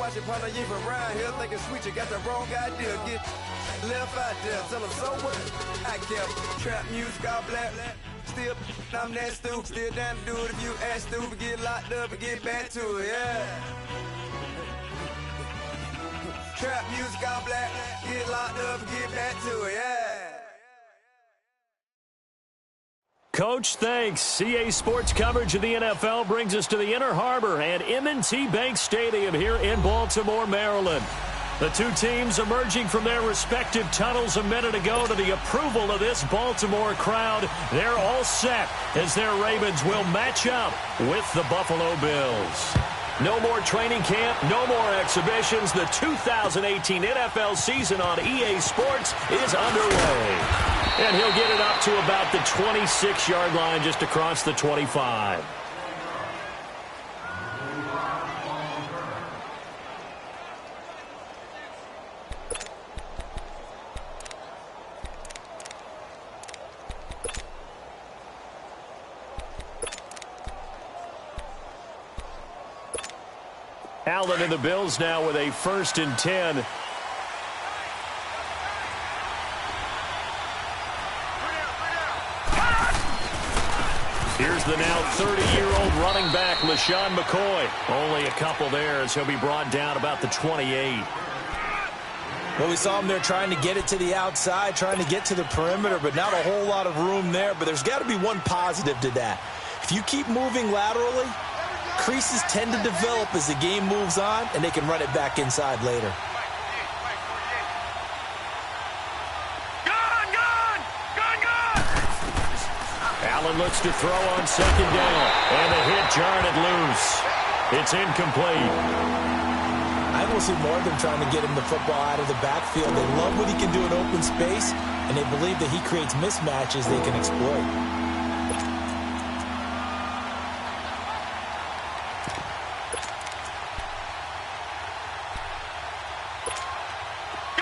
watch it, partner, you from around here. Thinking sweet, you got the wrong idea. Get left out there, tell them so what? I kept trap music all black. Still, I'm that stupid. Still down to do it if you act stupid. Get locked up and get back to it, yeah. Trap music all black. Get locked up and get back to it, yeah. Coach, thanks. CA Sports coverage of the NFL brings us to the Inner Harbor and M&T Bank Stadium here in Baltimore, Maryland. The two teams emerging from their respective tunnels a minute ago to the approval of this Baltimore crowd. They're all set as their Ravens will match up with the Buffalo Bills. No more training camp, no more exhibitions. The 2018 NFL season on EA Sports is underway. And he'll get it up to about the 26-yard line just across the 25. Allen and the Bills now with a 1st and 10. Here's the now 30-year-old running back, LaShawn McCoy. Only a couple there as he'll be brought down about the 28. Well, we saw him there trying to get it to the outside, trying to get to the perimeter, but not a whole lot of room there. But there's got to be one positive to that. If you keep moving laterally, creases tend to develop as the game moves on, and they can run it back inside later. Allen looks to throw on 2nd down, and the hit jarred it loose. It's incomplete. I will see more of them trying to get him the football out of the backfield. They love what he can do in open space, and they believe that he creates mismatches they can exploit.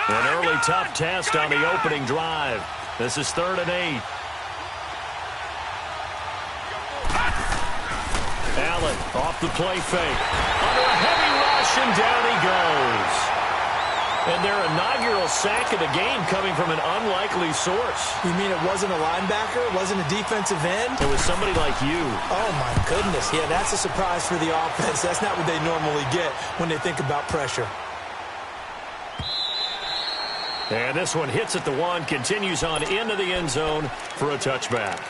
An early tough test on the opening drive. This is 3rd and 8. Allen off the play fake. Under a heavy rush, and down he goes. And their inaugural sack of the game coming from an unlikely source. You mean it wasn't a linebacker? It wasn't a defensive end? It was somebody like you. Oh, my goodness. Yeah, that's a surprise for the offense. That's not what they normally get when they think about pressure. And this one hits at the 1, continues on into the end zone for a touchback.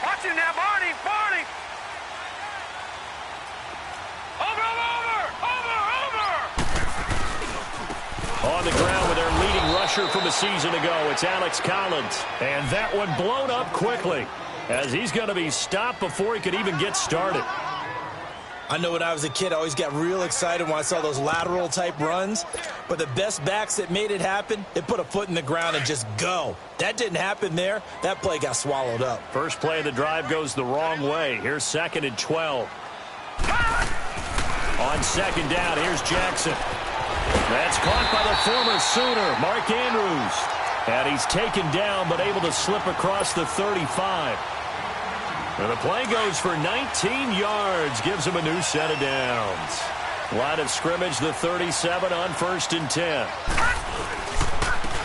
Watch him now, Barney! Over! On the ground with their leading rusher from a season ago, it's Alex Collins. And that one blown up quickly as he's going to be stopped before he could even get started. I know when I was a kid, I always got real excited when I saw those lateral-type runs. But the best backs that made it happen, they put a foot in the ground and just go. That didn't happen there. That play got swallowed up. First play of the drive goes the wrong way. Here's 2nd and 12. On 2nd down, here's Jackson. That's caught by the former Sooner, Mark Andrews. And he's taken down but able to slip across the 35. And the play goes for 19 yards, gives him a new set of downs. Line of scrimmage, the 37 on 1st and 10.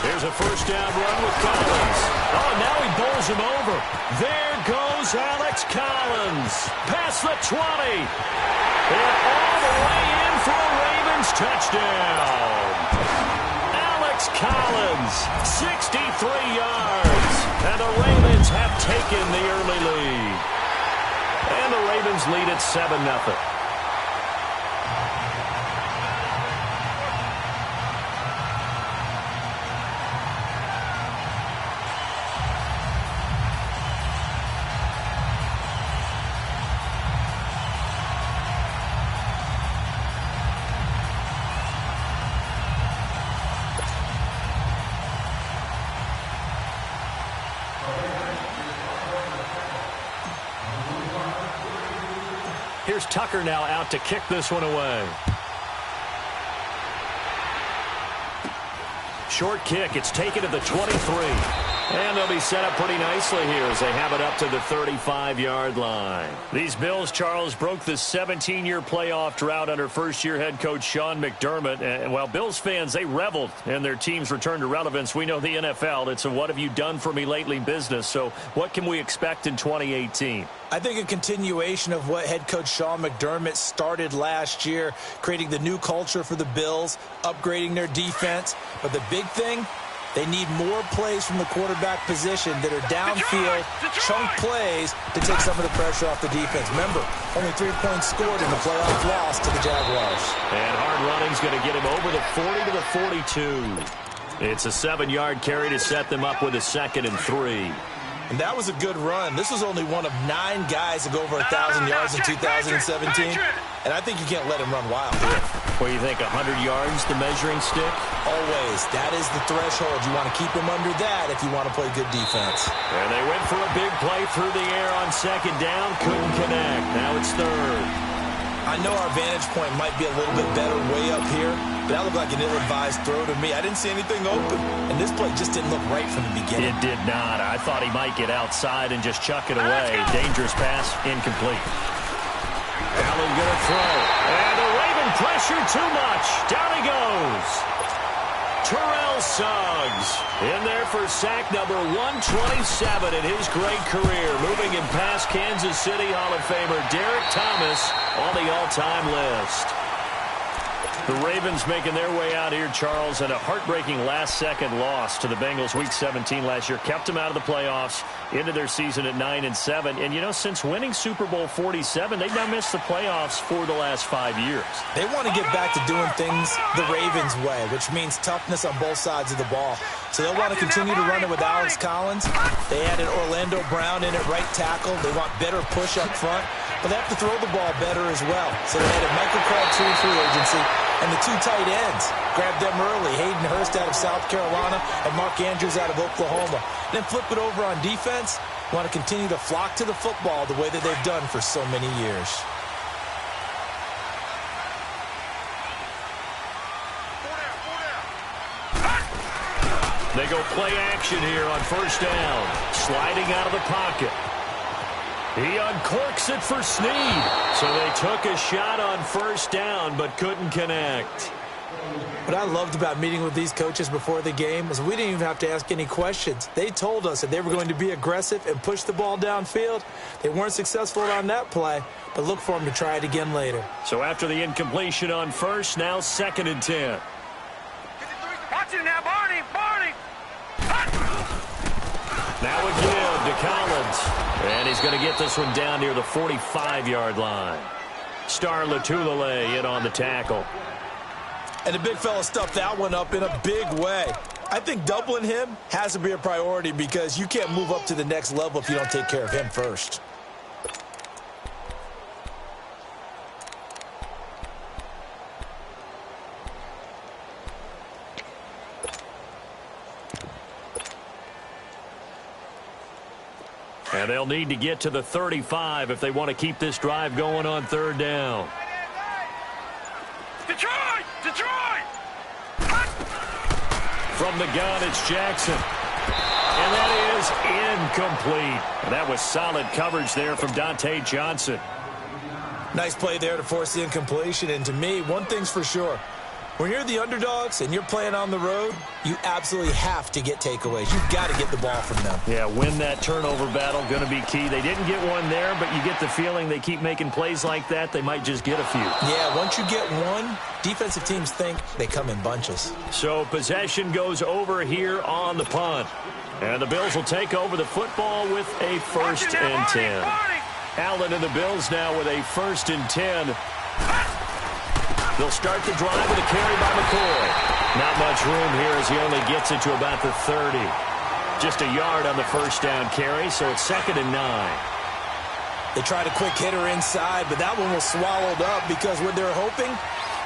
Here's a 1st down run with Collins. Oh, now he bowls him over. There goes Alex Collins. Past the 20. And all the way in for a Ravens touchdown. Alex Collins, 63 yards. And the Ravens have taken the early lead. And the Ravens lead at 7-0. Here's Tucker now out to kick this one away. Short kick. It's taken to the 23. And they'll be set up pretty nicely here as they have it up to the 35-yard line. These Bills, Charles, broke the 17-year playoff drought under first-year head coach Sean McDermott. And while Bills fans, they reveled in their team's return to relevance. We know the NFL, it's a what have you done for me lately business. So what can we expect in 2018? I think a continuation of what head coach Sean McDermott started last year, creating the new culture for the Bills, upgrading their defense. But the big thing, they need more plays from the quarterback position that are downfield, chunk plays to take some of the pressure off the defense. Remember, only 3 points scored in the playoff loss to the Jaguars. And hard running's going to get him over the 40 to the 42. It's a 7-yard carry to set them up with a 2nd and 3. And that was a good run. This was only one of 9 guys to go over 1,000 yards in 2017. And I think you can't let him run wild here. What do you think, 100 yards, the measuring stick? Always. That is the threshold. You want to keep him under that if you want to play good defense. And they went for a big play through the air on 2nd down. Couldn't connect. Now it's 3rd. I know our vantage point might be a little bit better way up here, but that looked like an ill-advised throw to me. I didn't see anything open, and this play just didn't look right from the beginning. It did not. I thought he might get outside and just chuck it away. Dangerous pass, incomplete. Allen going to throw. And the Raven pressure too much. Down he goes. Terrell Suggs in there for sack number 127 in his great career. Moving him past Kansas City Hall of Famer Derek Thomas on the all-time list. The Ravens making their way out here, Charles, and a heartbreaking last-second loss to the Bengals Week 17 last year. Kept them out of the playoffs, into their season at 9-7. And, you know, since winning Super Bowl 47, they've now missed the playoffs for the last 5 years. They want to get back to doing things the Ravens way, which means toughness on both sides of the ball. So they'll want to continue to run it with Alex Collins. They added Orlando Brown in at right tackle. They want better push up front, but they have to throw the ball better as well. So they added Michael Crabtree in free agency. And the 2 tight ends, grabbed them early. Hayden Hurst out of South Carolina and Mark Andrews out of Oklahoma. Then flip it over on defense. Want to continue to flock to the football the way that they've done for so many years. They go play action here on 1st down. Sliding out of the pocket. He uncorks it for Snead. So they took a shot on 1st down, but couldn't connect. What I loved about meeting with these coaches before the game is we didn't even have to ask any questions. They told us that they were going to be aggressive and push the ball downfield. They weren't successful on that play, but look for them to try it again later. So after the incompletion on 1st, now 2nd and 10. Watch it now, Barney! Barney! Now a give to Collins. And he's going to get this one down near the 45-yard line. Star Latulele in on the tackle. And the big fella stuffed that one up in a big way. I think doubling him has to be a priority because you can't move up to the next level if you don't take care of him first. And they'll need to get to the 35 if they want to keep this drive going on 3rd down. Detroit! Detroit! From the gun, it's Jackson. And that is incomplete. And that was solid coverage there from Dante Johnson. Nice play there to force the incompletion. And to me, one thing's for sure. When you're the underdogs and you're playing on the road, you absolutely have to get takeaways. You've got to get the ball from them. Yeah, win that turnover battle, going to be key. They didn't get one there, but you get the feeling they keep making plays like that, they might just get a few. Yeah, once you get one, defensive teams think they come in bunches. So possession goes over here on the punt. And the Bills will take over the football with a 1st and 10. Allen and the Bills now with a 1st and 10. They'll start the drive with a carry by McCoy. Not much room here as he only gets it to about the 30. Just a yard on the 1st down carry, so it's 2nd and 9. They tried a quick hitter inside, but that one was swallowed up because what they're hoping,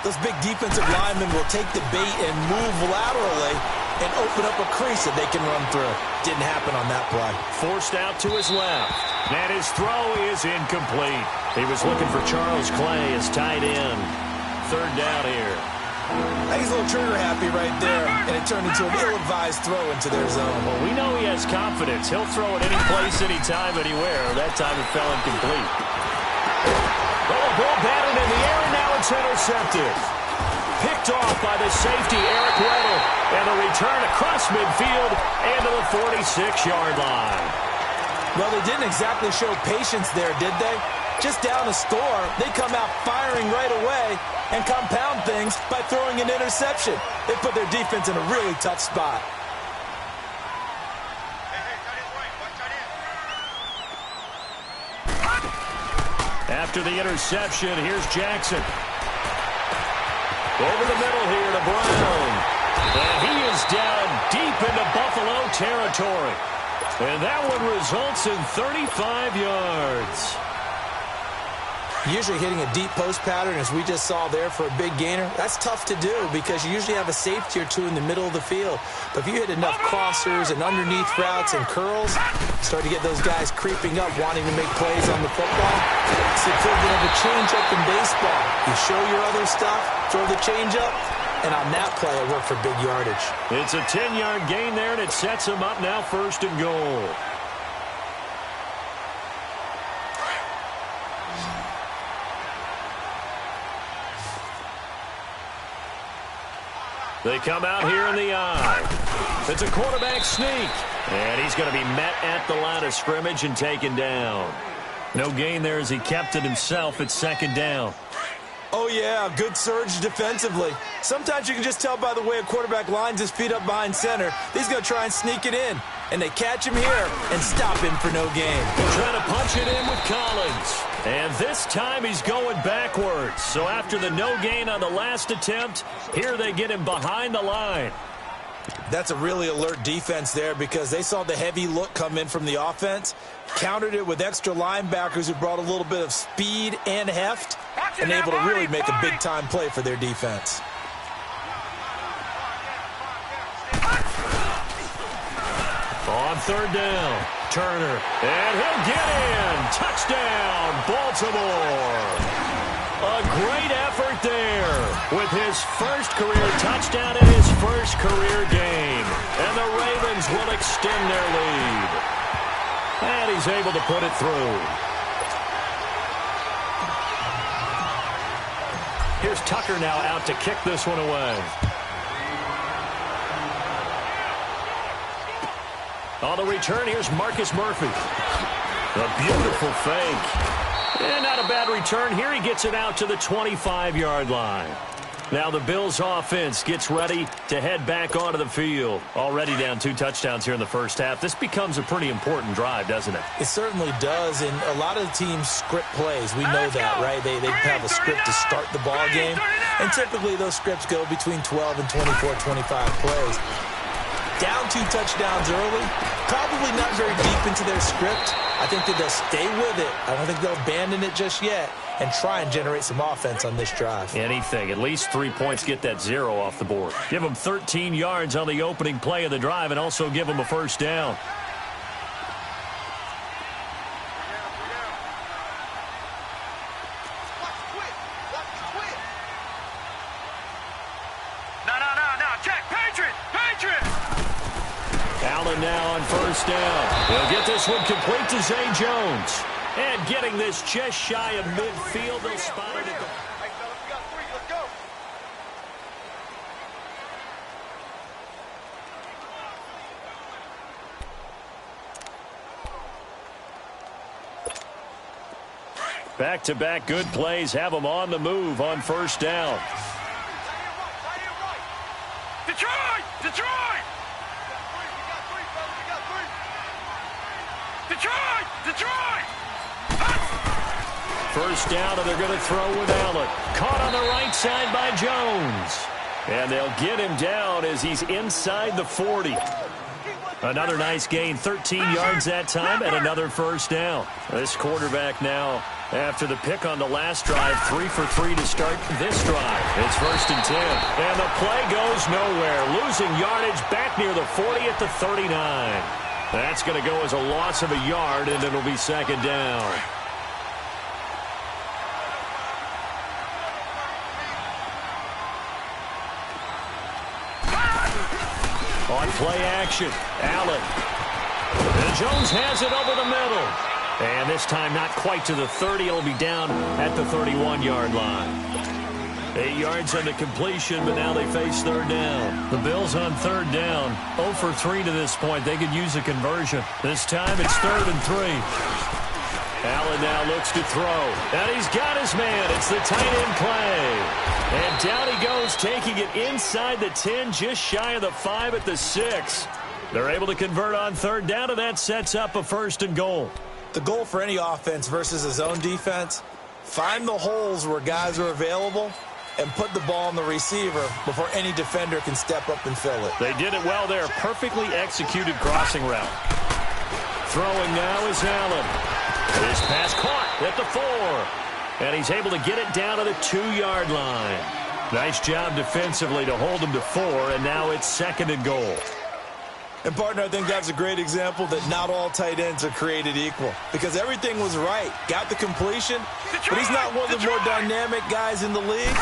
those big defensive linemen will take the bait and move laterally and open up a crease that they can run through. Didn't happen on that play. Forced out to his left. And his throw is incomplete. He was looking for Charles Clay as tight end. 3rd down here. I think he's a little trigger happy right there, and it turned into an ill-advised throw into their zone. Well, we know he has confidence. He'll throw it any place, anytime, anywhere. That time it fell incomplete. Oh, ball batted in the air, and now it's intercepted. Picked off by the safety, Eric Weddle, and the return across midfield and to the 46-yard line. Well, they didn't exactly show patience there, did they? Just down a score, they come out firing right away and compound things by throwing an interception. They put their defense in a really tough spot. After the interception, here's Jackson. Over the middle here to Brown. And he is down deep into Buffalo territory. And that one results in 35 yards. Usually hitting a deep post pattern, as we just saw there for a big gainer, that's tough to do because you usually have a safety or two in the middle of the field. But if you hit enough crossers and underneath routes and curls, start to get those guys creeping up, wanting to make plays on the football. It's the equivalent of a change-up in baseball. You show your other stuff, throw the change-up, and on that play, it worked for big yardage. It's a 10-yard gain there, and it sets him up now 1st and goal. They come out here in the eye. It's a quarterback sneak. And he's going to be met at the line of scrimmage and taken down. No gain there as he kept it himself at 2nd down. Oh, yeah, good surge defensively. Sometimes you can just tell by the way a quarterback lines his feet up behind center. He's going to try and sneak it in. And they catch him here and stop him for no gain. They're trying to punch it in with Collins. And this time he's going backwards. So after the no gain on the last attempt, here they get him behind the line. That's a really alert defense there because they saw the heavy look come in from the offense, countered it with extra linebackers who brought a little bit of speed and heft, and able to really make a big-time play for their defense. On 3rd down, Turner, and he'll get in. Touchdown, Baltimore. A great effort there with his first career touchdown in his first career game. And the Ravens will extend their lead. And he's able to put it through. Here's Tucker now out to kick this one away. On the return, here's Marcus Murphy. A beautiful fake. And not a bad return. Here he gets it out to the 25-yard line. Now the Bills offense gets ready to head back onto the field. Already down 2 touchdowns here in the first half. This becomes a pretty important drive, doesn't it? It certainly does, and a lot of the teams script plays. We know that, right? They have a script to start the ball game, and typically those scripts go between 12 and 24, 25 plays. Down 2 touchdowns early, probably not very deep into their script. I think that they'll stay with it. I don't think they'll abandon it just yet and try and generate some offense on this drive. Anything. At least 3 points, get that 0 off the board. Give them 13 yards on the opening play of the drive and also give them a 1st down. Allen now on 1st down. They'll get this one complete to Zay Jones. And getting this just shy of midfield, they'll spot it at the... Back-to-back good plays have them on the move on 1st down. Detroit! Detroit! Detroit! Detroit! 1st down, and they're going to throw with Allen. Caught on the right side by Jones. And they'll get him down as he's inside the 40. Another nice gain, 13 yards that time, and another 1st down. This quarterback now, after the pick on the last drive, 3 for 3 to start this drive. It's 1st and 10. And the play goes nowhere. Losing yardage back near the 40 at the 39. That's going to go as a loss of a yard, and it'll be 2nd down. play action. Allen. And Jones has it over the middle. And this time not quite to the 30. It'll be down at the 31-yard line. 8 yards on the completion, but now they face third down. The Bills on third down. 0 for 3 to this point. They could use a conversion. This time it's 3rd and 3. Allen now looks to throw. And he's got his man. It's the tight end play. And down he goes, taking it inside the 10, just shy of the 5 at the 6. They're able to convert on third down, and that sets up a 1st and goal. The goal for any offense versus his own defense, find the holes where guys are available and put the ball on the receiver before any defender can step up and fill it. They did it well there. Perfectly executed crossing route. Throwing now is Allen. This pass caught at the 4. And he's able to get it down to the 2-yard line. Nice job defensively to hold him to 4, and now it's 2nd and goal. And, partner, I think that's a great example that not all tight ends are created equal, because everything was right. Got the completion, but he's not one of the more dynamic guys in the league.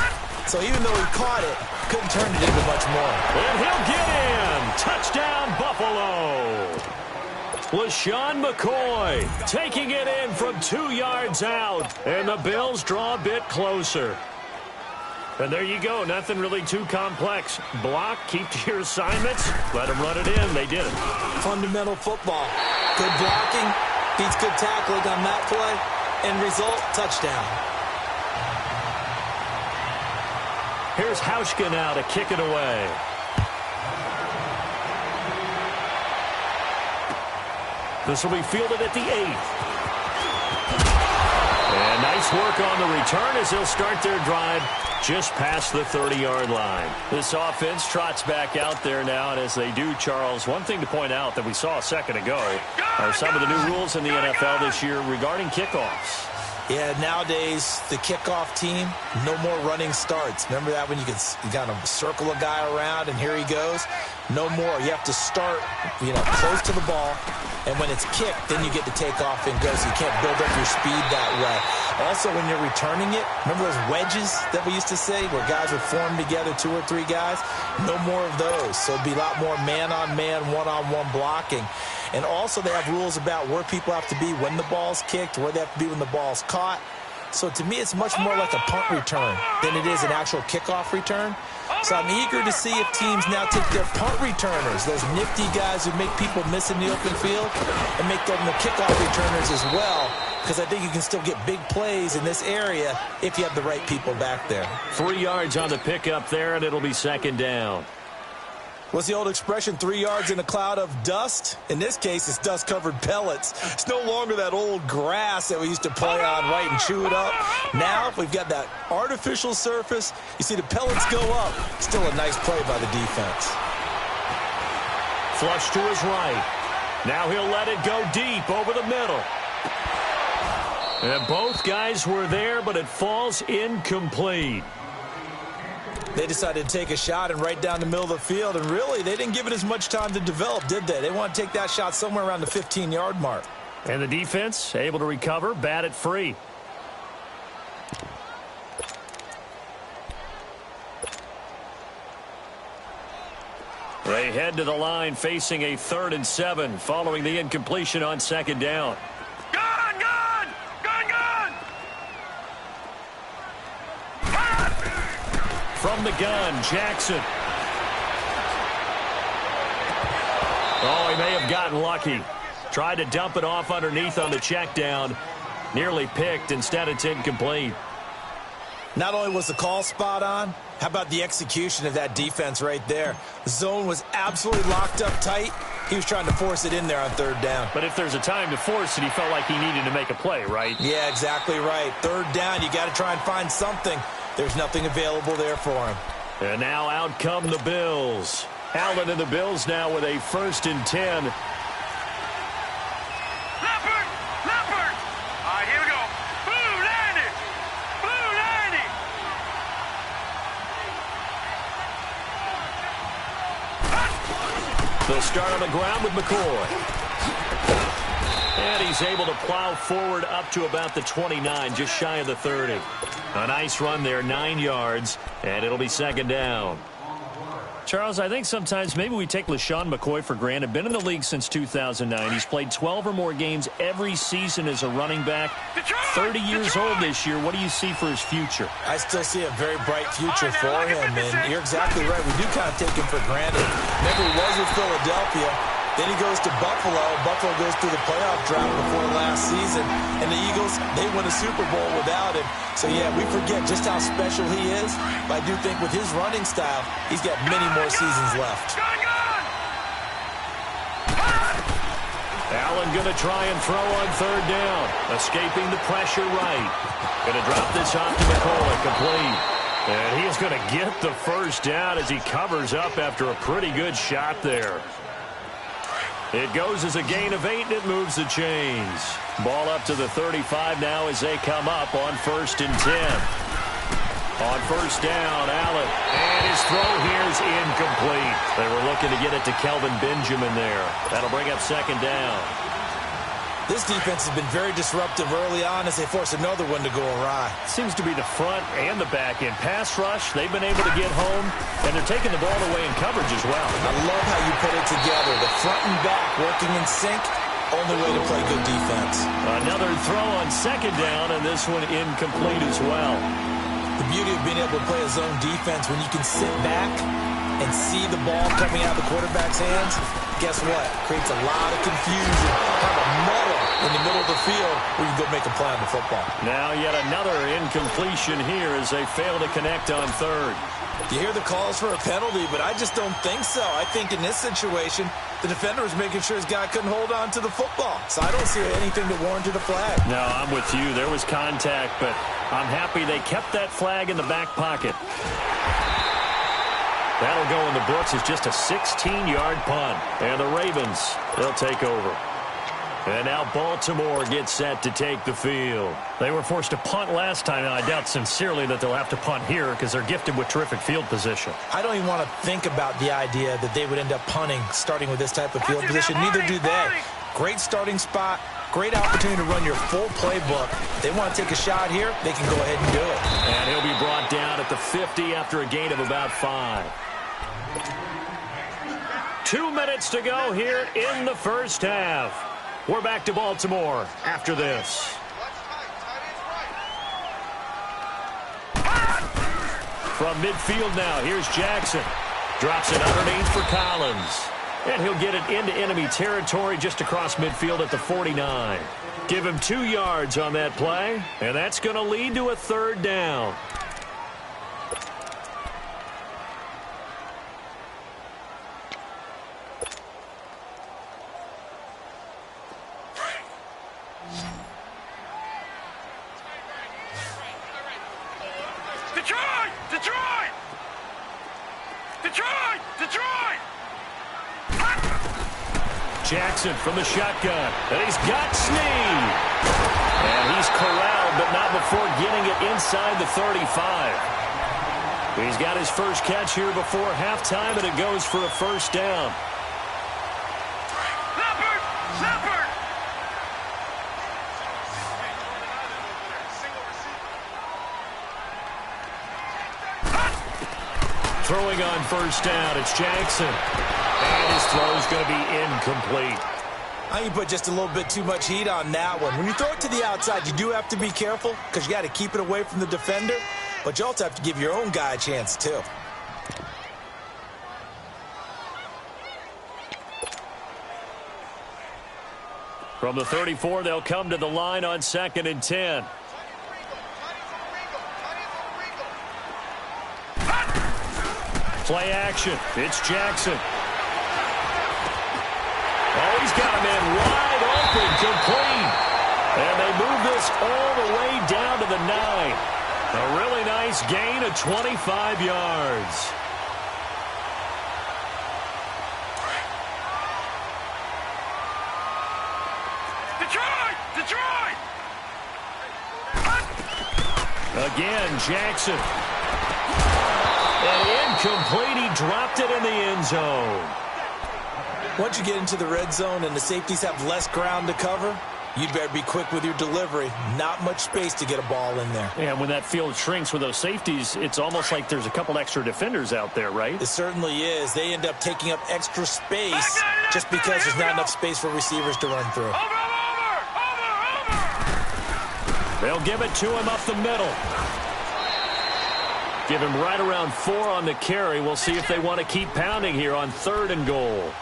So even though he caught it, couldn't turn it into much more. And he'll get in. Touchdown, Buffalo. LaShawn McCoy taking it in from 2 yards out. And the Bills draw a bit closer. And there you go. Nothing really too complex. Block, keep to your assignments, let them run it in. They did it. Fundamental football. Good blocking, beats good tackling on that play. End result, touchdown. Here's Hauschka now to kick it away. This will be fielded at the 8th. And nice work on the return as they'll start their drive just past the 30-yard line. This offense trots back out there now, and as they do, Charles, one thing to point out that we saw a second ago are some of the new rules in the NFL this year regarding kickoffs. Yeah, nowadays, the kickoff team, no more running starts. Remember that when you could kind of circle a guy around and here he goes? No more. You have to start, close to the ball, and when it's kicked, then you get to take off and go, so you can't build up your speed that way. Also, when you're returning it, remember those wedges that we used to say where guys would form together, 2 or 3 guys? No more of those. So it'd be a lot more man-on-man, one-on-one blocking. And also they have rules about where people have to be when the ball's kicked, where they have to be when the ball's caught. So to me, it's much more like a punt return than it is an actual kickoff return. So I'm eager to see if teams now take their punt returners, those nifty guys who make people miss in the open field, and make them the kickoff returners as well, because I think you can still get big plays in this area if you have the right people back there. 3 yards on the pickup there, and it'll be 2nd down. What's the old expression, 3 yards in a cloud of dust? In this case, it's dust-covered pellets. It's no longer that old grass that we used to play on, right, and chew it up. Now, we've got that artificial surface. You see the pellets go up. Still a nice play by the defense. Flush to his right. Now he'll let it go deep over the middle. And both guys were there, but it falls incomplete. They decided to take a shot and right down the middle of the field, and really, they didn't give it as much time to develop, did they? They want to take that shot somewhere around the 15-yard mark. And the defense able to recover, bat it free. They head to the line facing a 3rd and 7 following the incompletion on 2nd down. Gun, gun! Gun, gun! From the gun, Jackson. Oh, he may have gotten lucky. Tried to dump it off underneath on the check down. Nearly picked. Instead, it's incomplete. Not only was the call spot on, how about the execution of that defense right there? The zone was absolutely locked up tight. He was trying to force it in there on 3rd down. But if there's a time to force it, he felt like he needed to make a play, right? Yeah, exactly right. 3rd down, you got to try and find something. There's nothing available there for him. And now out come the Bills. Allen and the Bills now with a 1st and 10. Leopard! Leopard! All right, here we go. Blue 90! Blue 90! They'll start on the ground with McCoy. And he's able to plow forward up to about the 29, just shy of the 30. A nice run there, 9 yards, and it'll be 2nd down. Charles, I think sometimes maybe we take LaShawn McCoy for granted. Been in the league since 2009. He's played 12 or more games every season as a running back. 30 years old this year. What do you see for his future? I still see a very bright future for him, and you're exactly right. We do kind of take him for granted. Remember, he was with Philadelphia. Then he goes to Buffalo. Buffalo goes through the playoff drought before last season. And the Eagles, they win a Super Bowl without him. So, yeah, we forget just how special he is. But I do think with his running style, he's got many more seasons left. Allen going to try and throw on third down. Escaping the pressure right. Going to drop this off to McCoy. Complete. And he is going to get the first down as he covers up after a pretty good shot there. It goes as a gain of 8, and it moves the chains. Ball up to the 35 now as they come up on 1st and 10. On first down, Allen. And his throw here is incomplete. They were looking to get it to Kelvin Benjamin there. That'll bring up 2nd down. This defense has been very disruptive early on as they force another one to go awry. Seems to be the front and the back end. Pass rush, they've been able to get home, and they're taking the ball away in coverage as well. I love how you put it together. The front and back working in sync, only way to play good defense. Another throw on 2nd down, and this one incomplete as well. The beauty of being able to play a zone defense when you can sit back and see the ball coming out of the quarterback's hands, guess what? Creates a lot of confusion. Have a muddle in the middle of the field where you go make a play on the football. Now yet another incompletion here as they fail to connect on 3rd. You hear the calls for a penalty, but I just don't think so. I think in this situation, the defender was making sure his guy couldn't hold on to the football. So I don't see anything that warranted a flag. No, I'm with you. There was contact, but I'm happy they kept that flag in the back pocket. That'll go in the books as just a 16-yard punt. And the Ravens, they'll take over. And now Baltimore gets set to take the field. They were forced to punt last time, and I doubt sincerely that they'll have to punt here because they're gifted with terrific field position. I don't even want to think about the idea that they would end up punting starting with this type of field position. Neither do they. Great starting spot, great opportunity to run your full playbook. If they want to take a shot here, they can go ahead and do it. And he'll be brought down at the 50 after a gain of about 5. 2 minutes to go here in the first half. We're back to Baltimore after this. From midfield now, here's Jackson. Drops it underneath for Collins. And he'll get it into enemy territory just across midfield at the 49. Give him 2 yards on that play, and that's going to lead to a 3rd down. Jackson from the shotgun, and he's got Snead. And he's corralled, but not before getting it inside the 35. He's got his first catch here before halftime, and it goes for a 1st down. Leopard! Throwing on 1st down, it's Jackson. And his throw is going to be incomplete. I think you put just a little bit too much heat on that one. When you throw it to the outside, you do have to be careful because you got to keep it away from the defender, but you also have to give your own guy a chance too. From the 34, they'll come to the line on 2nd and 10. Play action. It's Jackson. Oh, he's got a man wide open, complete. And they move this all the way down to the 9. A really nice gain of 25 yards. Detroit! Again, Jackson. And incomplete. He dropped it in the end zone. Once you get into the red zone and the safeties have less ground to cover, you'd better be quick with your delivery. Not much space to get a ball in there. And when that field shrinks with those safeties, it's almost like there's a couple extra defenders out there, right? It certainly is. They end up taking up extra space just because there's not enough space for receivers to run through. They'll give it to him up the middle. Give him right around 4 on the carry. We'll see if they want to keep pounding here on 3rd and goal.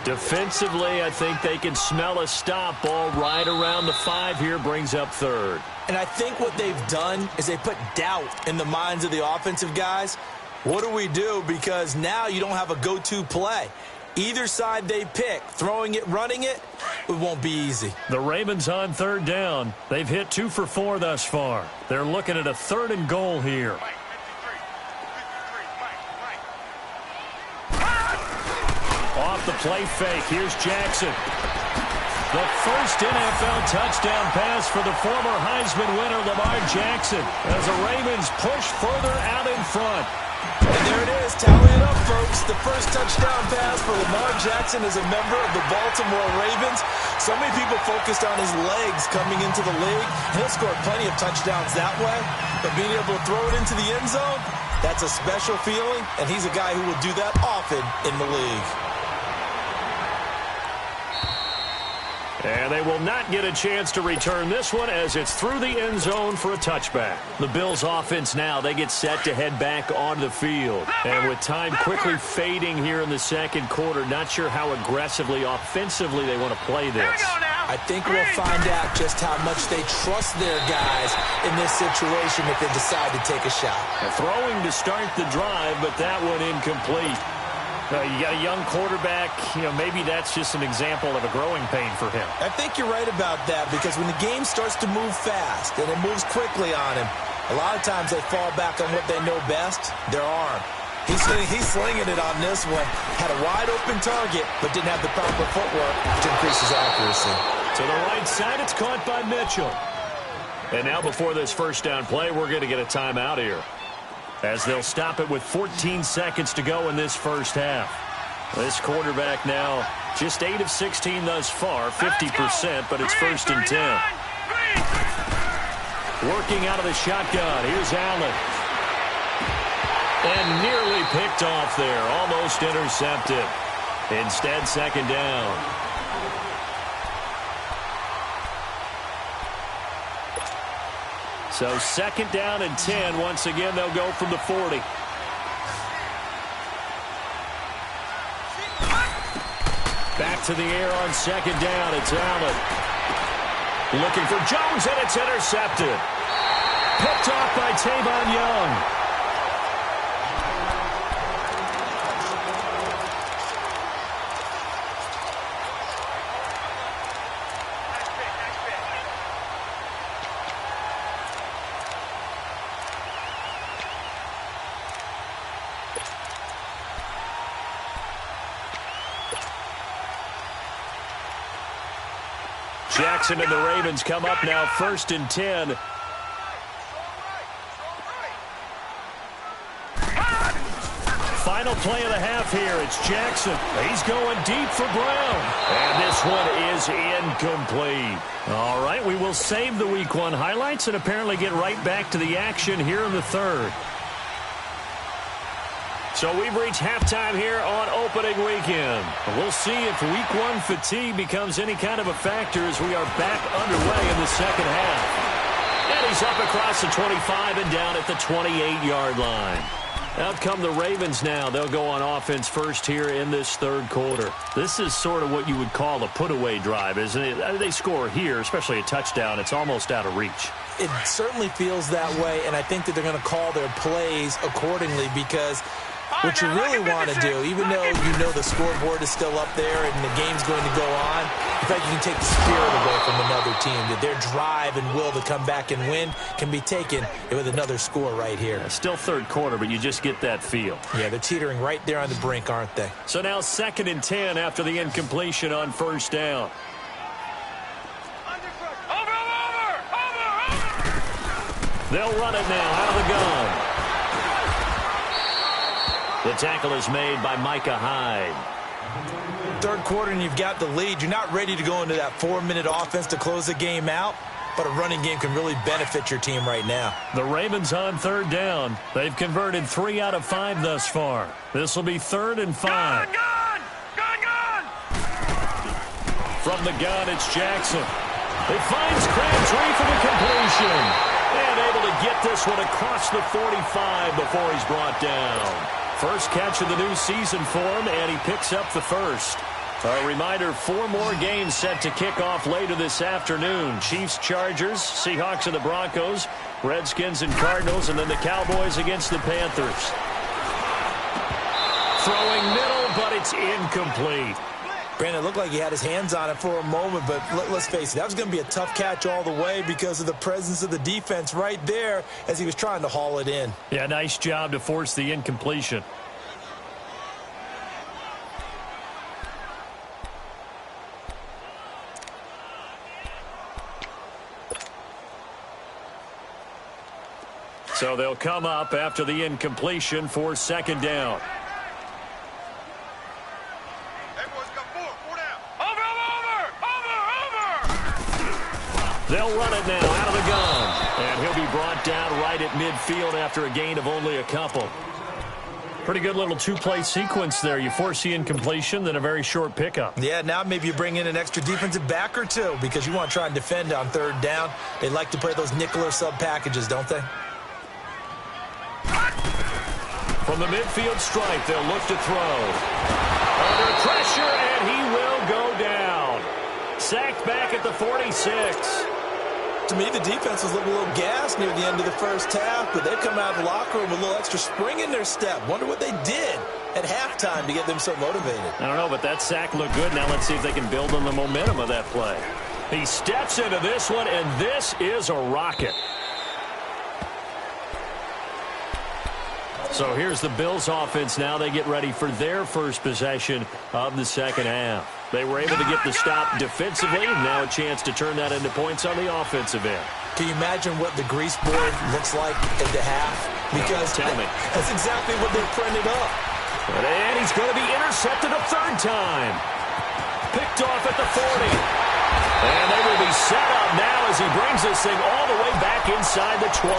Defensively, I think they can smell a stop. Ball right around the 5 here, brings up 3rd. And I think what they've done is they put doubt in the minds of the offensive guys. What do we do? Because now you don't have a go-to play. Either side they pick, throwing it, running it, it won't be easy. The Ravens on 3rd down. They've hit 2 for 4 thus far. They're looking at a 3rd and goal here. Off the play fake. Here's Jackson. The first NFL touchdown pass for the former Heisman winner, Lamar Jackson, as the Ravens push further out in front. And there it is. Tally it up, folks. The first touchdown pass for Lamar Jackson as a member of the Baltimore Ravens. So many people focused on his legs coming into the league. He'll score plenty of touchdowns that way. But being able to throw it into the end zone, that's a special feeling. And he's a guy who will do that often in the league. And they will not get a chance to return this one as it's through the end zone for a touchback. The Bills offense now, they get set to head back onto the field. And with time quickly fading here in the second quarter, not sure how aggressively, offensively they want to play this. I think we'll find out just how much they trust their guys in this situation if they decide to take a shot. Throwing to start the drive, but that one incomplete. You got a young quarterback, maybe that's just an example of a growing pain for him. I think you're right about that because when the game starts to move fast and it moves quickly on him, a lot of times they fall back on what they know best, their arm. He's slinging it on this one. Had a wide open target, but didn't have the proper footwork to increase his accuracy. To the right side, it's caught by Mitchell. And now before this first down play, we're going to get a timeout here, as they'll stop it with 14 seconds to go in this first half. This quarterback now just 8 of 16 thus far, 50%, but it's 1st and 10. Working out of the shotgun. Here's Allen. And nearly picked off there. Almost intercepted. Instead, 2nd down. So 2nd down and 10. Once again, they'll go from the 40. Back to the air on 2nd down. It's Allen. Looking for Jones, and it's intercepted. Picked off by Tavon Young. Jackson and the Ravens come up now, 1st and 10. Final play of the half here. It's Jackson. He's going deep for Brown. And this one is incomplete. All right, we will save the Week 1 highlights and apparently get right back to the action here in the 3rd. So we've reached halftime here on opening weekend. We'll see if Week 1 fatigue becomes any kind of a factor as we are back underway in the second half. And he's up across the 25 and down at the 28-yard line. Out come the Ravens now. They'll go on offense first here in this 3rd quarter. This is sort of what you would call a put-away drive, isn't it? They score here, especially a touchdown. It's almost out of reach. It certainly feels that way, and I think that they're going to call their plays accordingly because what you really want to do, even though you know the scoreboard is still up there and the game's going to go on, in fact, you can take the spirit away from another team. That their drive and will to come back and win can be taken with another score right here. Still 3rd quarter, but you just get that feel. Yeah, they're teetering right there on the brink, aren't they? So now 2nd and 10 after the incompletion on 1st down. They'll run it now out of the gun. The tackle is made by Micah Hyde. 3rd quarter and you've got the lead. You're not ready to go into that 4-minute offense to close the game out, but a running game can really benefit your team right now. The Ravens on third down. They've converted 3 out of 5 thus far. This will be 3rd and 5. Gun! From the gun, it's Jackson. It finds Crabtree for the completion. And able to get this one across the 45 before he's brought down. First catch of the new season for him, and he picks up the first. A reminder, 4 more games set to kick off later this afternoon. Chiefs, Chargers, Seahawks and the Broncos, Redskins and Cardinals, and then the Cowboys against the Panthers. Throwing middle, but it's incomplete. Brandon, it looked like he had his hands on it for a moment, but let's face it, that was going to be a tough catch all the way because of the presence of the defense right there as he was trying to haul it in. Yeah, nice job to force the incompletion. So they'll come up after the incompletion for 2nd down. They'll run it now out of the gun. And he'll be brought down right at midfield after a gain of only a couple. Pretty good little 2-play sequence there. You force the incompletion, then a very short pickup. Yeah, now maybe you bring in an extra defensive back or two because you want to try and defend on 3rd down. They like to play those nickel or sub packages, don't they? From the midfield stripe, they'll look to throw. Under pressure, and he will go down. Sacked back at the 46. To me, the defense was looking a little gassed near the end of the first half, but they've come out of the locker room with a little extra spring in their step. Wonder what they did at halftime to get them so motivated. I don't know, but that sack looked good. Now let's see if they can build on the momentum of that play. He steps into this one, and this is a rocket. So here's the Bills offense now. They get ready for their first possession of the second half. They were able to get the stop defensively. Now a chance to turn that into points on the offensive end. Can you imagine what the grease board looks like at the half? Because tell me. That's exactly what they printed up. And he's going to be intercepted a 3rd time. Picked off at the 40. And they will be set up now as he brings this thing all the way back inside the 20.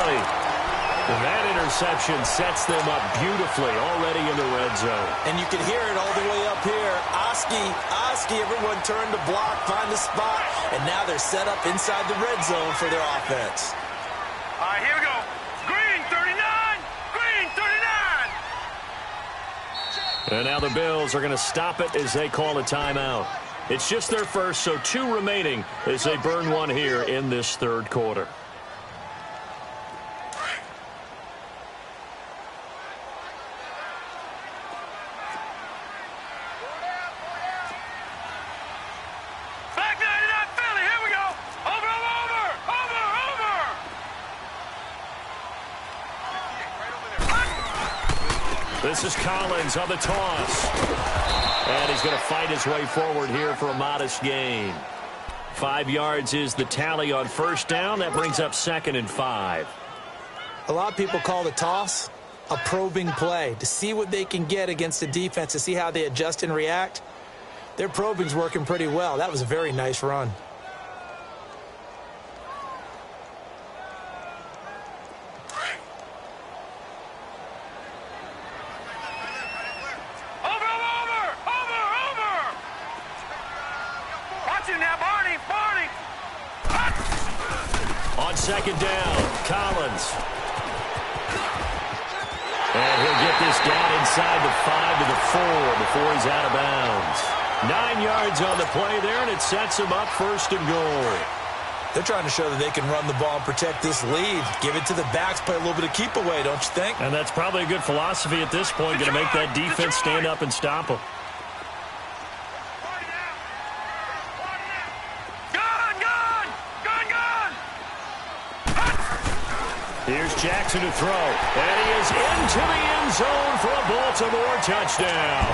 And that interception sets them up beautifully already in the red zone. And you can hear it all the way up here. Oski, everyone turned to block, find a spot, and now they're set up inside the red zone for their offense. All right, here we go. Green 39! Green 39! And now the Bills are going to stop it as they call a timeout. It's just their first, so 2 remaining as they burn one here in this 3rd quarter. This is Collins on the toss. And he's going to fight his way forward here for a modest gain. 5 yards is the tally on 1st down. That brings up 2nd and 5. A lot of people call the toss a probing play to see what they can get against the defense, to see how they adjust and react. Their probing's working pretty well. That was a very nice run. On 2nd down, Collins. And he'll get this down inside the 5 to the 4 before he's out of bounds. 9 yards on the play there, and it sets him up 1st and goal. They're trying to show that they can run the ball and protect this lead. Give it to the backs, play a little bit of keep away, don't you think? And that's probably a good philosophy at this point, going to make that defense stand up and stop them. Here's Jackson to throw, and he is into the end zone for a Baltimore touchdown.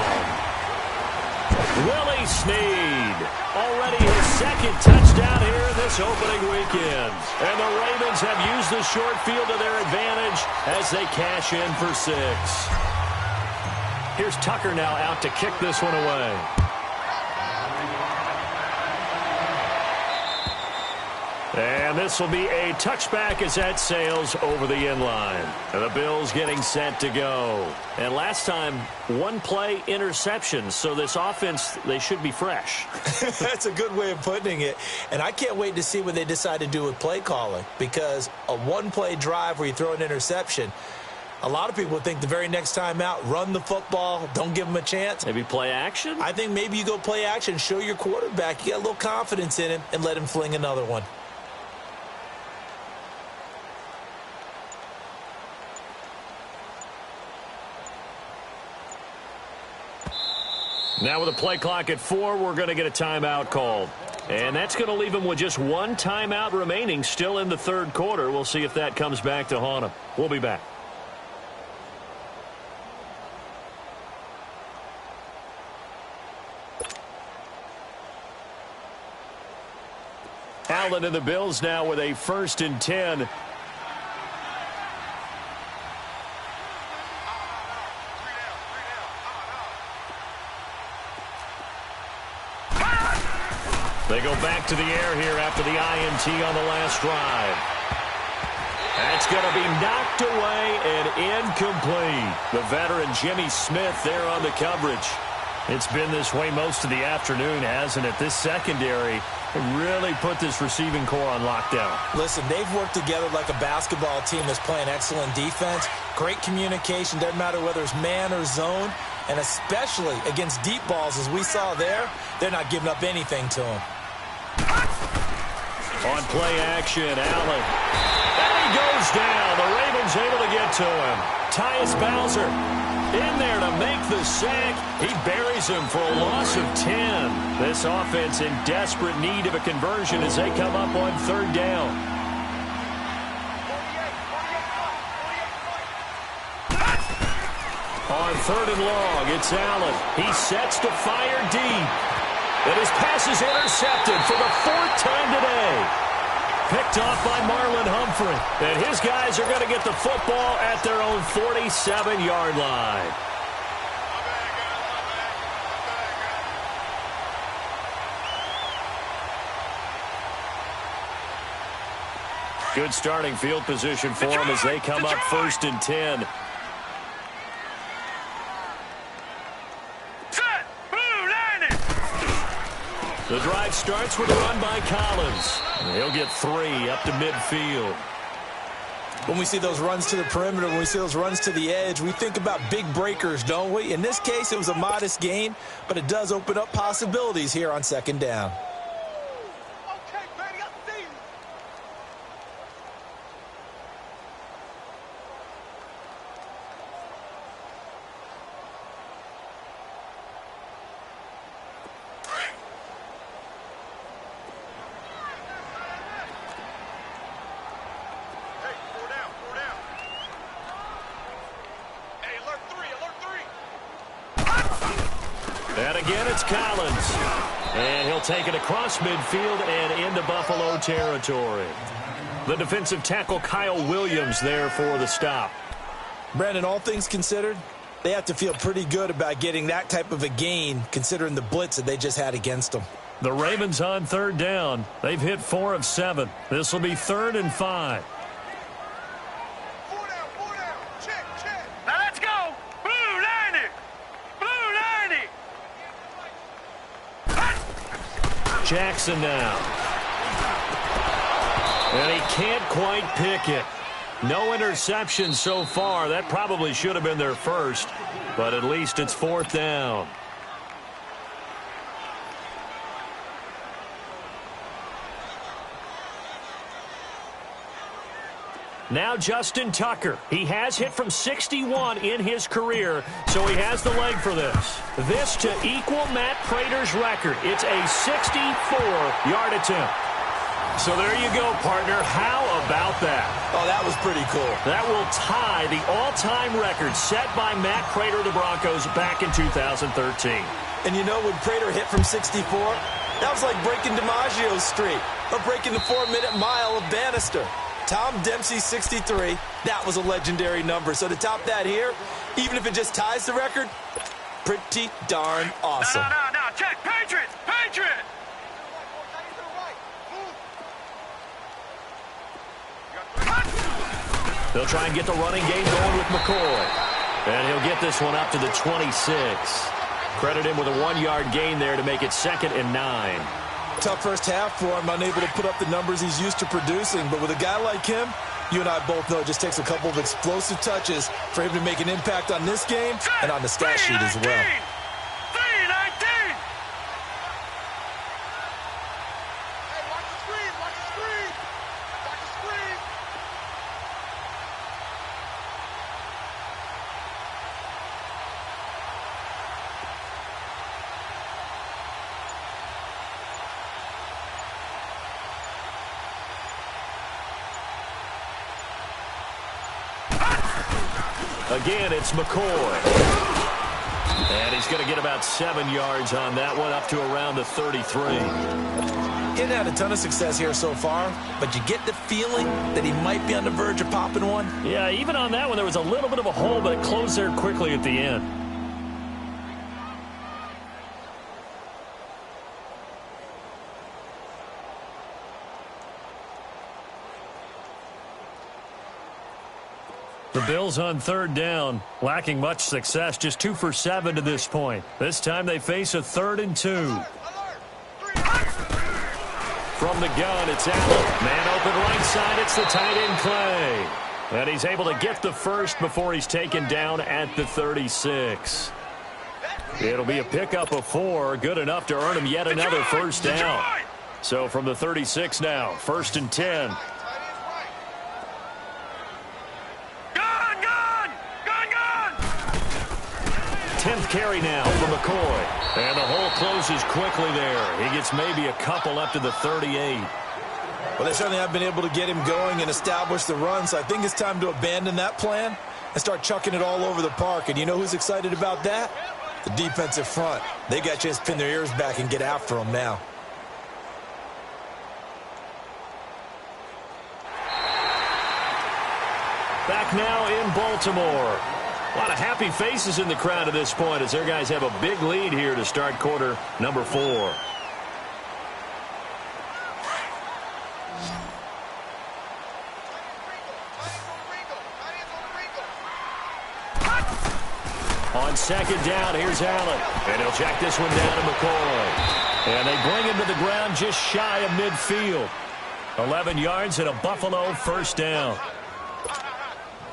Willie Snead, already his 2nd touchdown here in this opening weekend. And the Ravens have used the short field to their advantage as they cash in for 6. Here's Tucker now out to kick this one away. And this will be a touchback as that sails over the inline. The Bills getting set to go. And last time, one play interception. So this offense, they should be fresh. That's a good way of putting it. And I can't wait to see what they decide to do with play calling. Because a one-play drive where you throw an interception, a lot of people think the very next time out, run the football, don't give them a chance. Maybe play action? I think maybe you go play action, show your quarterback, you got a little confidence in him, and let him fling another one. Now with a play clock at 4, we're going to get a timeout called. And that's going to leave him with just one timeout remaining still in the third quarter. We'll see if that comes back to haunt him. We'll be back. Allen and the Bills now with a 1st and 10. They go back to the air here after the INT on the last drive. That's going to be knocked away and incomplete. The veteran Jimmy Smith there on the coverage. It's been this way most of the afternoon, hasn't it? This secondary really put this receiving core on lockdown. Listen, they've worked together like a basketball team that's playing excellent defense. Great communication, doesn't matter whether it's man or zone. And especially against deep balls, as we saw there, they're not giving up anything to them. On play action, Allen. And he goes down. The Ravens able to get to him. Tyus Bowser in there to make the sack. He buries him for a loss of 10. This offense in desperate need of a conversion as they come up on 3rd down. On 3rd and long, it's Allen. He sets to fire deep. And his pass is intercepted for the 4th time today. Picked off by Marlon Humphrey. And his guys are going to get the football at their own 47-yard line. Good starting field position for them as they come up 1st and 10. The drive starts with a run by Collins. He'll get 3 up to midfield. When we see those runs to the perimeter, when we see those runs to the edge, we think about big breakers, don't we? In this case, it was a modest gain, but it does open up possibilities here on 2nd down. And again, it's Collins. And he'll take it across midfield and into Buffalo territory. The defensive tackle Kyle Williams there for the stop. Brandon, all things considered, they have to feel pretty good about getting that type of a gain considering the blitz that they just had against them. The Ravens on 3rd down. They've hit 4 of 7. This will be 3rd and 5. Now let's go. Blue 90. Blue 90. Jackson now. And he can't quite pick it. No interception so far. That probably should have been their first, but at least it's 4th down. Now Justin Tucker. He has hit from 61 in his career, so he has the leg for this. This to equal Matt Prater's record. It's a 64-yard attempt. So there you go, partner. How about that? Oh, that was pretty cool. That will tie the all-time record set by Matt Prater of the Broncos back in 2013. And you know, when Prater hit from 64, that was like breaking DiMaggio's streak or breaking the 4-minute mile of Bannister. Tom Dempsey, 63. That was a legendary number. So to top that here, even if it just ties the record, pretty darn awesome. No, check. Patriots. They'll try and get the running game going with McCoy. And he'll get this one up to the 26. Credit him with a 1-yard gain there to make it 2nd and 9. Tough first half for him, unable to put up the numbers he's used to producing. But with a guy like him, you and I both know it just takes a couple of explosive touches for him to make an impact on this game and on the stat sheet as well. Again, it's McCoy. And he's going to get about 7 yards on that one, up to around the 33. He hadn't had a ton of success here so far, but you get the feeling that he might be on the verge of popping one. Yeah, even on that one, there was a little bit of a hole, but it closed there quickly at the end. The Bills on 3rd down, lacking much success, just 2 for 7 to this point. This time they face a 3rd and 2. From the gun, it's Allen. Man open right side, it's the tight end Clay. And he's able to get the first before he's taken down at the 36. It'll be a pickup of 4, good enough to earn him yet another first down. So from the 36 now, 1st and 10. 10th carry now for McCoy. And the hole closes quickly there. He gets maybe a couple up to the 38. Well, they certainly have been able to get him going and establish the run, so I think it's time to abandon that plan and start chucking it all over the park. And you know who's excited about that? The defensive front. They got a chance to pin their ears back and get after him now. Back now in Baltimore. A lot of happy faces in the crowd at this point as their guys have a big lead here to start quarter number 4. On 2nd down, here's Allen. And he'll check this one down to McCoy. And they bring him to the ground just shy of midfield. 11 yards and a Buffalo 1st down.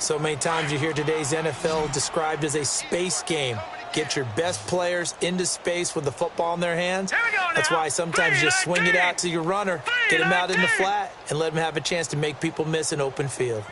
So many times you hear today's NFL described as a space game. Get your best players into space with the football in their hands. That's why sometimes you just swing it out to your runner, get him out in the flat, and let him have a chance to make people miss an open field.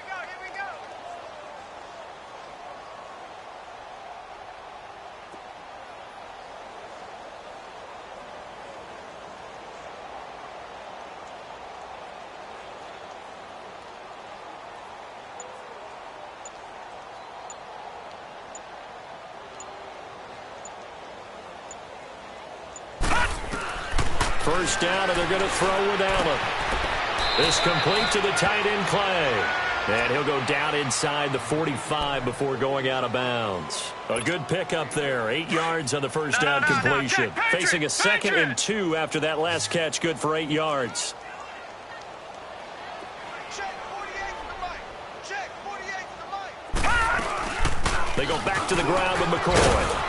First down, and they're going to throw with Allen. This complete to the tight end Clay. And he'll go down inside the 45 before going out of bounds. A good pickup there. 8 yards on the first down completion. Facing a 2nd and 2 after that last catch. Good for 8 yards. They go back to the ground with McCoy.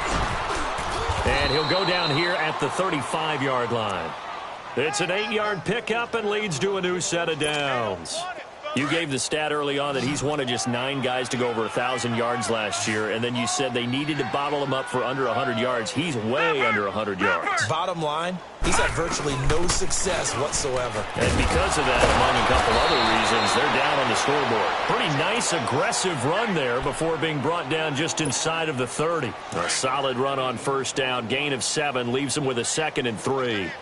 And he'll go down here at the 35-yard line. It's an 8-yard pickup and leads to a new set of downs. You gave the stat early on that he's one of just 9 guys to go over 1,000 yards last year, and then you said they needed to bottle him up for under 100 yards. He's way under 100 yards. Bottom line, he's had virtually no success whatsoever. And because of that, among a couple other reasons, they're down on the scoreboard. Pretty nice, aggressive run there before being brought down just inside of the 30. A solid run on first down. Gain of 7 leaves them with a 2nd and 3.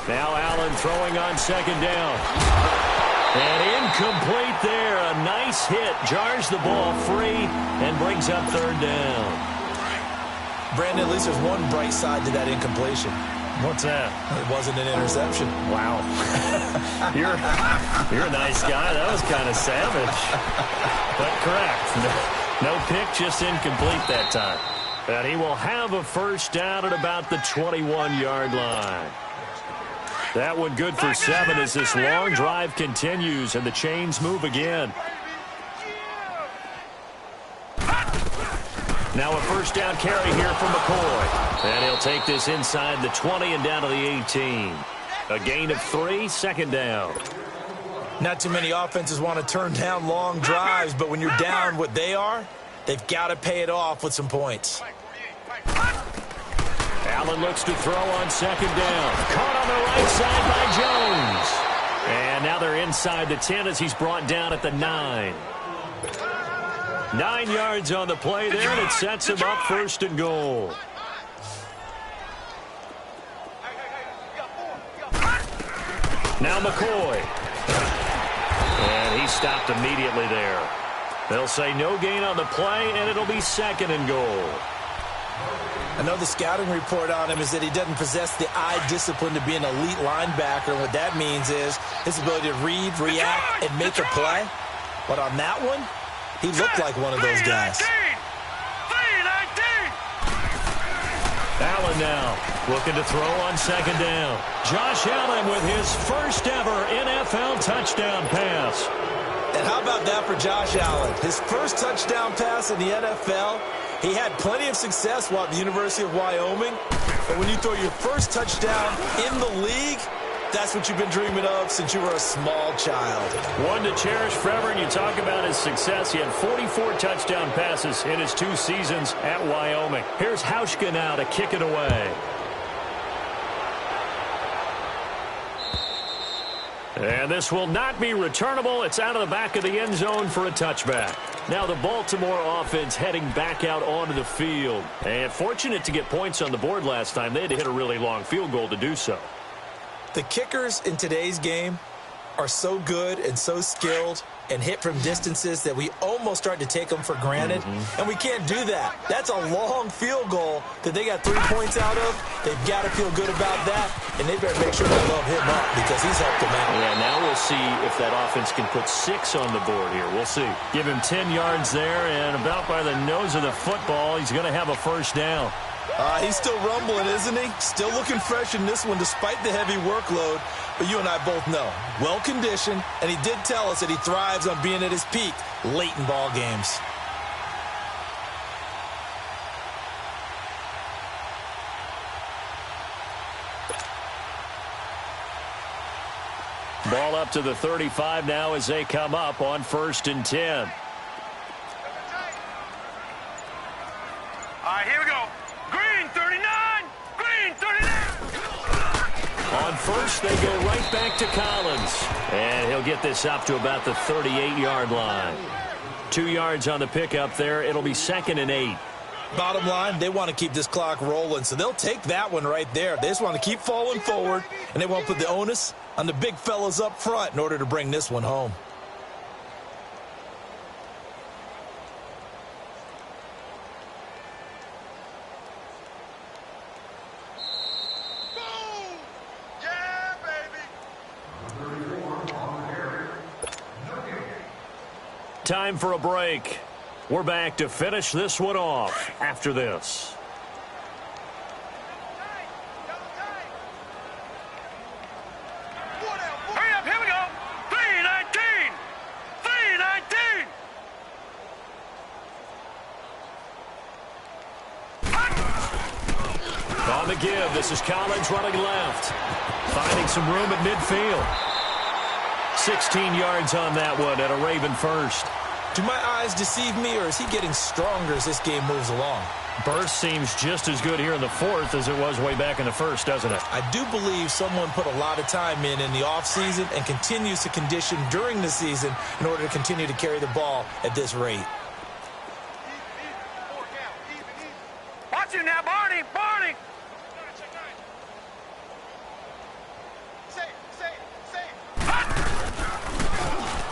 Now Allen throwing on 2nd down. And incomplete there. A nice hit. Jars the ball free and brings up 3rd down. Brandon, at least there's one bright side to that incompletion. What's that? It wasn't an interception. Wow. You're a nice guy. That was kind of savage. But correct. No pick, just incomplete that time. And he will have a first down at about the 21-yard line. That one good for 7 as this long drive continues and the chains move again. Now a first down carry here from McCoy. And he'll take this inside the 20 and down to the 18. A gain of 3, second down. Not too many offenses want to turn down long drives, but when you're down what they are, they've got to pay it off with some points. Allen looks to throw on second down. Caught on the right side by Jones. And now they're inside the 10 as he's brought down at the 9. 9 yards on the play there, and it sets him up first and goal. Now McCoy. And he stopped immediately there. They'll say no gain on the play, and it'll be second and goal. I know the scouting report on him is that he doesn't possess the eye discipline to be an elite linebacker. And what that means is his ability to read, react, and make a play. But on that one, he looked like one of those guys. Allen now looking to throw on second down. Josh Allen with his first ever NFL touchdown pass. And how about that for Josh Allen? His first touchdown pass in the NFL. He had plenty of success while at the University of Wyoming. But when you throw your first touchdown in the league, that's what you've been dreaming of since you were a small child. One to cherish forever, and you talk about his success. He had 44 touchdown passes in his 2 seasons at Wyoming. Here's Hauschka now to kick it away. And this will not be returnable. It's out of the back of the end zone for a touchback. Now the Baltimore offense heading back out onto the field. And fortunate to get points on the board last time. They had to hit a really long field goal to do so. The kickers in today's game are so good and so skilled and hit from distances that we almost start to take them for granted. And we can't do that. That's a long field goal that they got 3 points out of. They've got to feel good about that, and they better make sure they load him up because he's helped them out. Yeah, now we'll see if that offense can put 6 on the board here. We'll see. Give him 10 yards there, and about by the nose of the football, he's going to have a first down. He's still rumbling, isn't he? Still looking fresh in this one despite the heavy workload. But you and I both know, well-conditioned, and he did tell us that he thrives on being at his peak late in ball games. Ball up to the 35 now as they come up on 1st and 10. All right, here we go. Green 39, green 39. On first, they go right back to Collins. And he'll get this up to about the 38-yard line. 2 yards on the pickup there. It'll be 2nd and 8. Bottom line, they want to keep this clock rolling, so they'll take that one right there. They just want to keep falling forward, and they won't put the onus on the big fellas up front in order to bring this one home. Time for a break. We're back to finish this one off after this. Hurry up, here we go. 319, 319. On the give, this is Collins running left. Finding some room at midfield. 16 yards on that one and a Raven first. Do my eyes deceive me, or is he getting stronger as this game moves along? Burst seems just as good here in the 4th as it was way back in the 1st, doesn't it? I do believe someone put a lot of time in the offseason and continues to condition during the season in order to continue to carry the ball at this rate. Watch it now, Barney, Barney.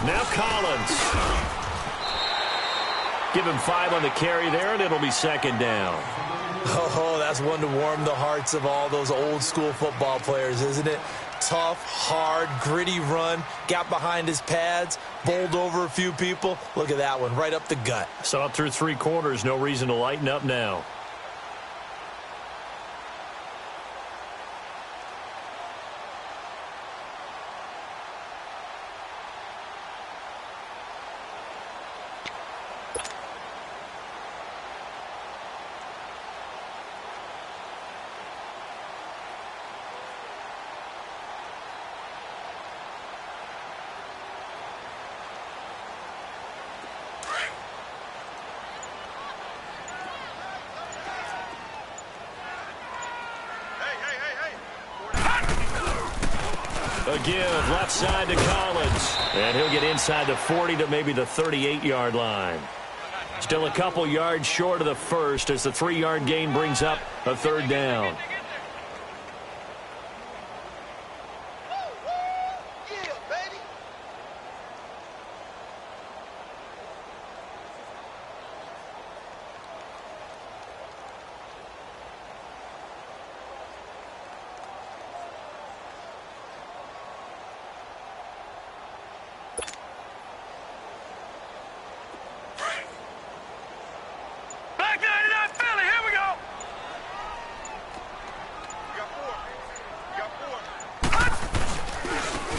Now Collins. Give him 5 on the carry there, and it'll be 2nd down. Oh, that's one to warm the hearts of all those old-school football players, isn't it? Tough, hard, gritty run, got behind his pads, bowled over a few people. Look at that one, right up the gut. Saw it through 3 quarters, no reason to lighten up now. A give left side to Collins. And he'll get inside the 40 to maybe the 38-yard line. Still a couple yards short of the first as the 3-yard gain brings up a third down.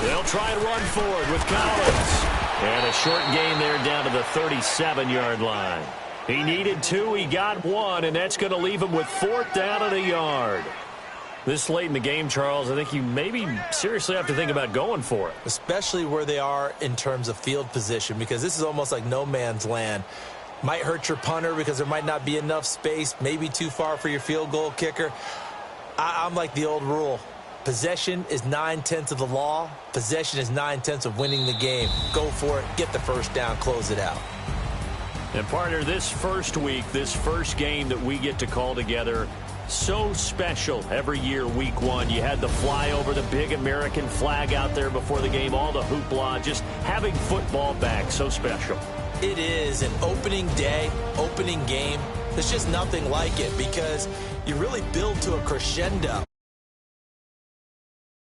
They'll try and run forward with Collins. And a short gain there down to the 37-yard line. He needed 2, he got 1, and that's going to leave him with 4th down and a yard. This late in the game, Charles, I think you maybe seriously have to think about going for it. Especially where they are in terms of field position, because this is almost like no man's land. Might hurt your punter because there might not be enough space, maybe too far for your field goal kicker. I'm like the old rule. Possession is 9/10 of the law. Possession is 9/10 of winning the game. Go for it. Get the first down. Close it out. And, partner, this first week, this first game that we get to call together, so special every year, week 1. You had the flyover, the big American flag out there before the game, all the hoopla, just having football back, so special. It is an opening day, opening game. There's just nothing like it because you really build to a crescendo.